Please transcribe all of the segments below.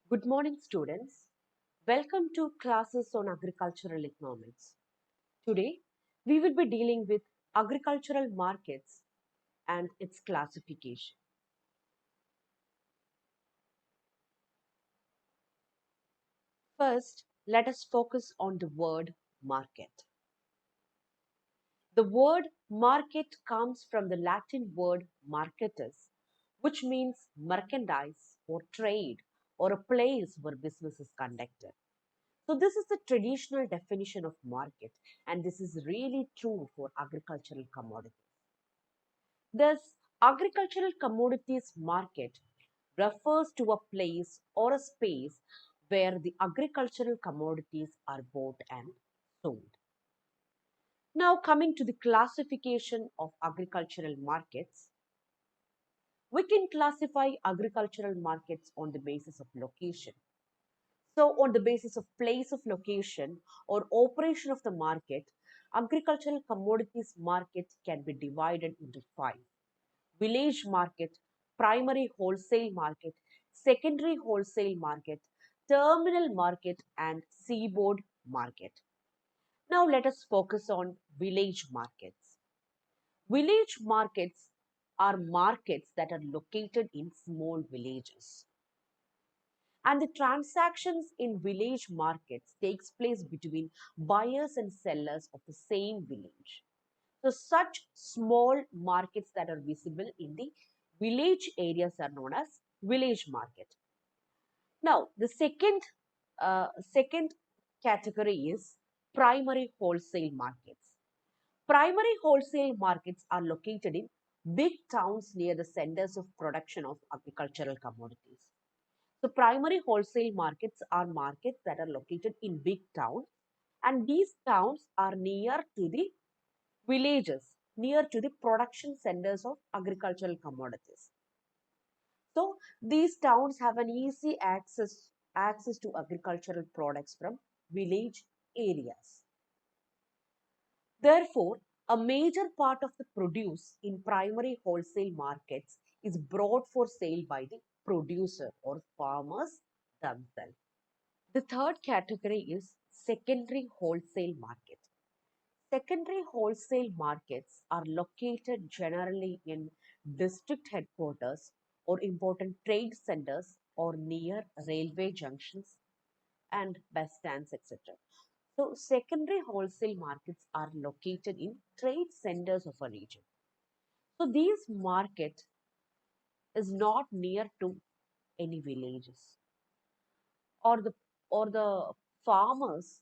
Good morning, students. Welcome to classes on agricultural economics. Today, we will be dealing with agricultural markets and its classification. First, let us focus on the word market. The word market comes from the Latin word marketus, which means merchandise or trade or a place where business is conducted. So, this is the traditional definition of market, and this is really true for agricultural commodities. Thus, agricultural commodities market refers to a place or a space where the agricultural commodities are bought and sold. Now, coming to the classification of agricultural markets, we can classify agricultural markets on the basis of location. So, on the basis of place of location or operation of the market, agricultural commodities market can be divided into five: village market, primary wholesale market, secondary wholesale market, terminal market, and seaboard market. Now, let us focus on village markets. Village markets are markets that are located in small villages, and the transactions in village markets takes place between buyers and sellers of the same village. So such small markets that are visible in the village areas are known as village market. Now the second category is primary wholesale markets. Primary wholesale markets are located in big towns near the centers of production of agricultural commodities. So primary wholesale markets are markets that are located in big towns, and these towns are near to the villages, near to the production centers of agricultural commodities. So these towns have an easy access to agricultural products from village areas. Therefore, a major part of the produce in primary wholesale markets is brought for sale by the producer or farmers themselves. The third category is secondary wholesale market. Secondary wholesale markets are located generally in district headquarters or important trade centers or near railway junctions and bus stands, etc. So, secondary wholesale markets are located in trade centers of a region. So, these market is not near to any villages, or the farmers,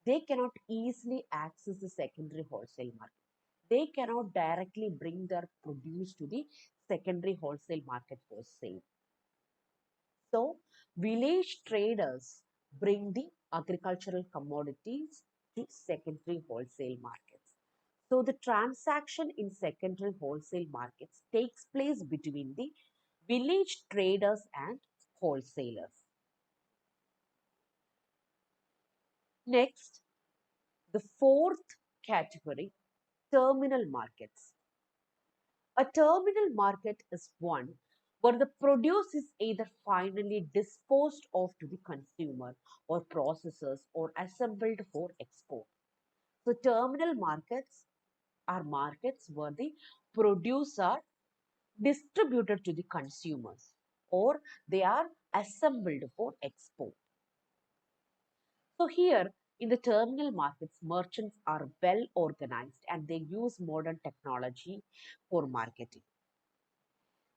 they cannot easily access the secondary wholesale market. They cannot directly bring their produce to the secondary wholesale market for sale. So, village traders bring the agricultural commodities to secondary wholesale markets. So, the transaction in secondary wholesale markets takes place between the village traders and wholesalers. Next, the fourth category, terminal markets. A terminal market is one where the produce is either finally disposed of to the consumer or processors or assembled for export. So, terminal markets are markets where the produce are distributed to the consumers or they are assembled for export. So, here in the terminal markets, merchants are well organized and they use modern technology for marketing.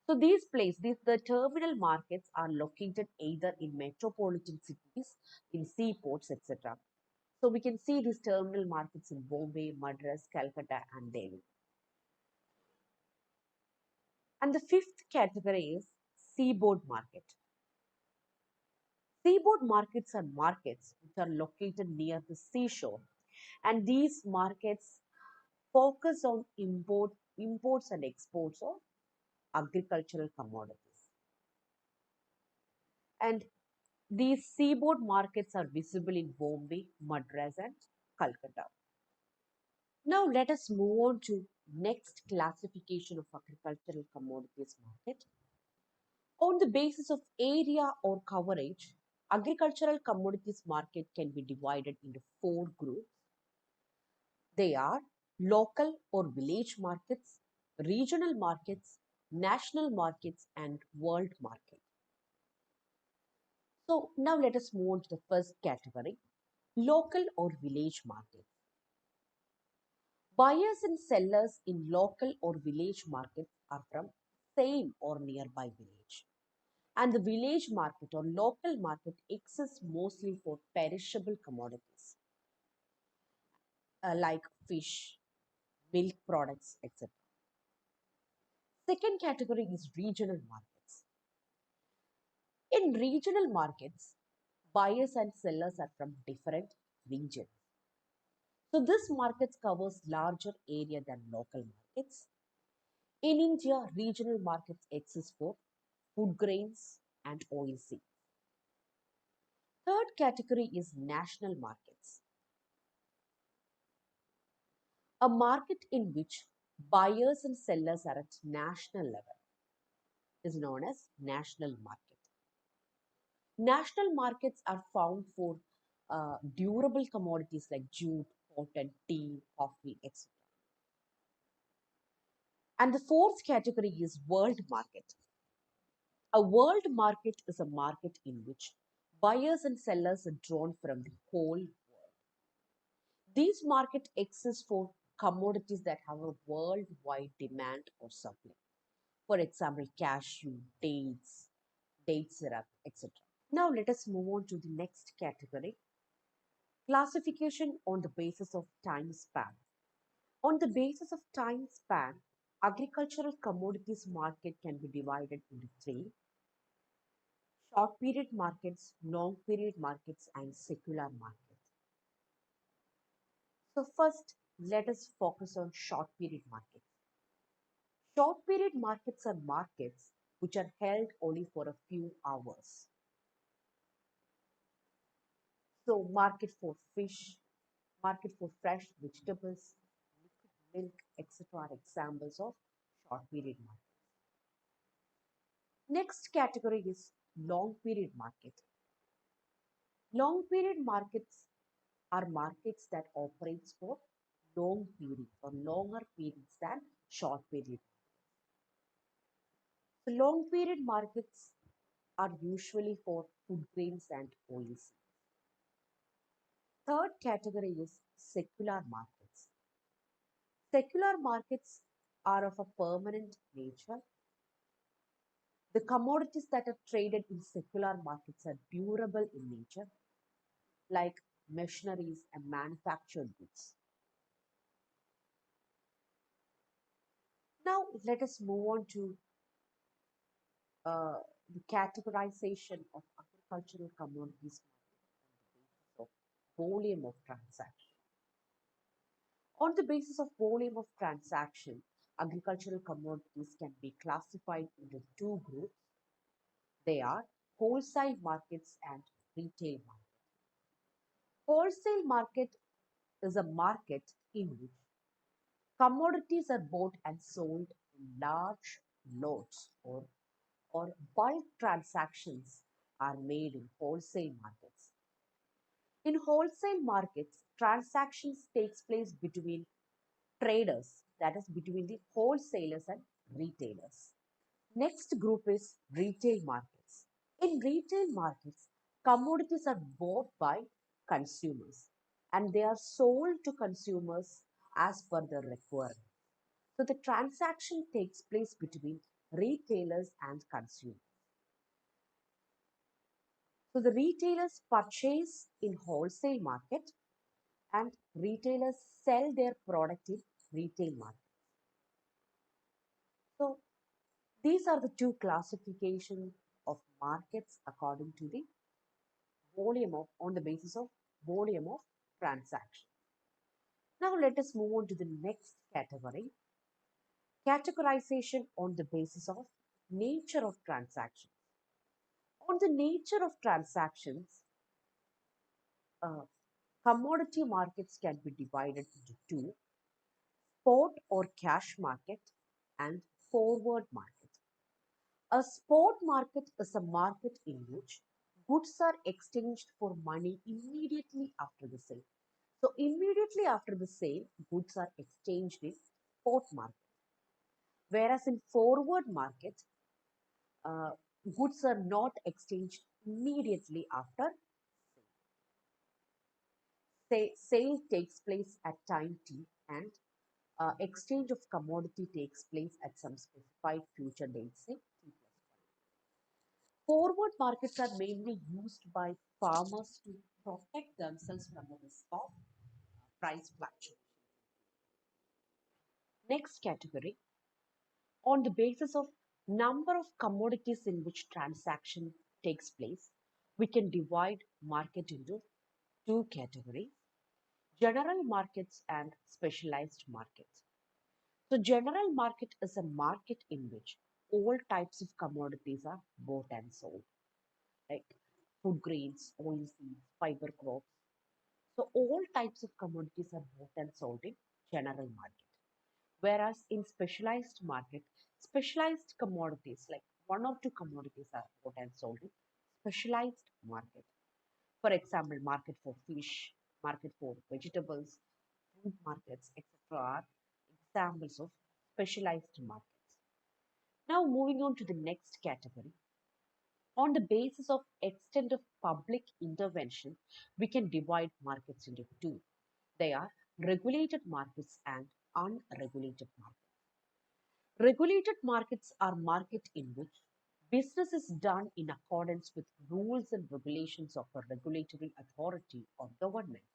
So the terminal markets are located either in metropolitan cities, in seaports, etc. So we can see these terminal markets in Bombay, Madras, Calcutta, and Delhi. And the fifth category is seaboard market. Seaboard markets are markets which are located near the seashore, and these markets focus on imports and exports of agricultural commodities. And these seaboard markets are visible in Bombay, Madras, and Calcutta. Now let us move on to next classification of agricultural commodities market. On the basis of area or coverage, Agricultural commodities market can be divided into four groups. They are local or village markets, regional markets, national markets, and world market. So now let us move on to the first category, local or village markets. Buyers and sellers in local or village markets are from same or nearby village. And the village market or local market exists mostly for perishable commodities like fish, milk products, etc. Second category is regional markets. In regional markets, buyers and sellers are from different regions. So this markets covers larger area than local markets. In India, regional markets exist for food grains and oilseeds. Third category is national markets. A market in which buyers and sellers are at national level is known as national market. National markets are found for durable commodities like jute, cotton, tea, coffee, etc. And the fourth category is world market. A world market is a market in which buyers and sellers are drawn from the whole world. These markets exist for commodities that have a worldwide demand or supply. For example, cashew, dates, date syrup, etc. Now let us move on to the next category, classification on the basis of time span. On the basis of time span, agricultural commodities market can be divided into three: short period markets, long period markets, and secular markets. So first, let us focus on short period markets. Short period markets are markets which are held only for a few hours. So market for fish, market for fresh vegetables, liquid milk, etc. are examples of short period market. Next category is long period market. Long period markets are markets that operates for long periods or longer periods than short period. So long period markets are usually for food grains and oils. Third category is secular markets. Secular markets are of a permanent nature. The commodities that are traded in secular markets are durable in nature, like machineries and manufactured goods. Now, let us move on to uh, the categorization of agricultural commodities market on the basis of volume of transaction. On the basis of volume of transaction, agricultural commodities can be classified into two groups. They are wholesale markets and retail markets. Wholesale market is a market in which commodities are bought and sold in large lots, or bulk transactions are made in wholesale markets. In wholesale markets, transactions takes place between traders, that is between the wholesalers and retailers. Next group is retail markets. In retail markets, commodities are bought by consumers and they are sold to consumers as per their requirement. So the transaction takes place between retailers and consumers. So the retailers purchase in wholesale market and retailers sell their product in retail market. So these are the two classifications of markets according to the volume of on the basis of volume of transaction. Now let us move on to the next category, categorization on the basis of nature of transactions. On the nature of transactions, uh, commodity markets can be divided into two: spot or cash market and forward market. A spot market is a market in which goods are exchanged for money immediately after the sale. So immediately after the sale, goods are exchanged in spot market. Whereas in forward market, uh, goods are not exchanged immediately after sale takes place at time t and exchange of commodity takes place at some specified future date, say t plus 1. Forward markets are mainly used by farmers to protect themselves from the risk of price fluctuation. Next category, on the basis of number of commodities in which transaction takes place, we can divide market into two categories: general markets and specialized markets. So general market is a market in which all types of commodities are bought and sold, like food grains, oilseeds, fiber crops. So all types of commodities are bought and sold in general market. Whereas in specialized market, specialized commodities like one or two commodities are bought and sold in specialized market. For example, market for fish, market for vegetables, fruit markets, etc. are examples of specialized markets. Now moving on to the next category. On the basis of extent of public intervention, we can divide markets into two. They are regulated markets and unregulated markets. Regulated markets are markets in which business is done in accordance with rules and regulations of a regulatory authority or government.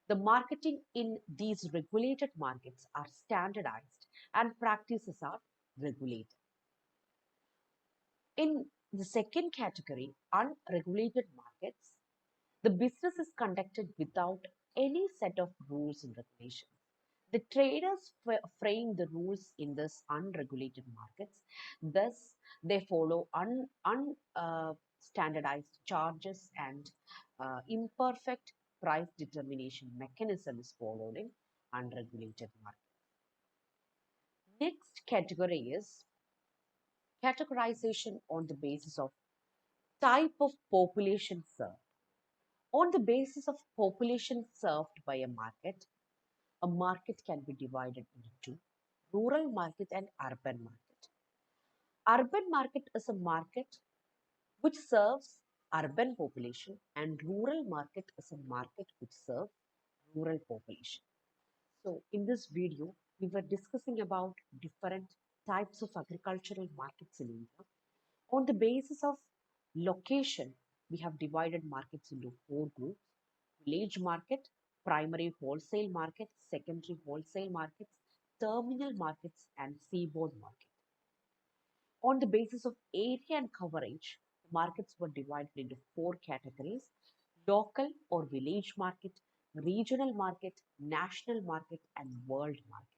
The marketing in these regulated markets are standardized and practices are regulated. In the second category, unregulated markets, the business is conducted without any set of rules and regulations. The traders frame the rules in this unregulated markets. Thus, they follow standardized charges and imperfect price determination mechanism is followed in unregulated markets. Next category is categorization on the basis of type of population served. On the basis of population served by a market can be divided into two: rural market and urban market. Urban market is a market which serves urban population, and rural market is a market which serves rural population. So in this video, we were discussing about different types of agricultural markets in India. On the basis of location, we have divided markets into four groups: village market, primary wholesale market, secondary wholesale markets, terminal markets, and seaboard market. On the basis of area and coverage, the markets were divided into four categories: local or village market, regional market, national market, and world market.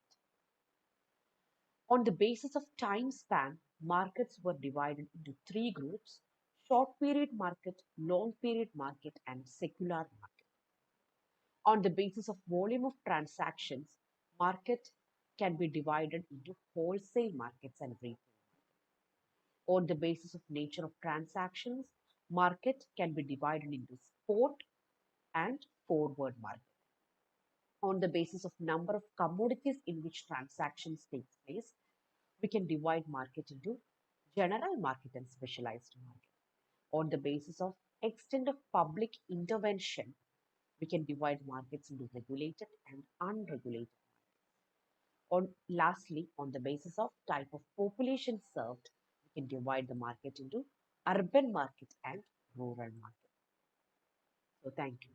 On the basis of time span, markets were divided into three groups: short period market, long period market, and secular market. On the basis of volume of transactions, market can be divided into wholesale markets and retail. On the basis of nature of transactions, market can be divided into spot and forward market. On the basis of number of commodities in which transactions takes place, we can divide market into general market and specialized market. On the basis of extent of public intervention, we can divide markets into regulated and unregulated. Lastly, on the basis of type of population served, we can divide the market into urban market and rural market. So thank you.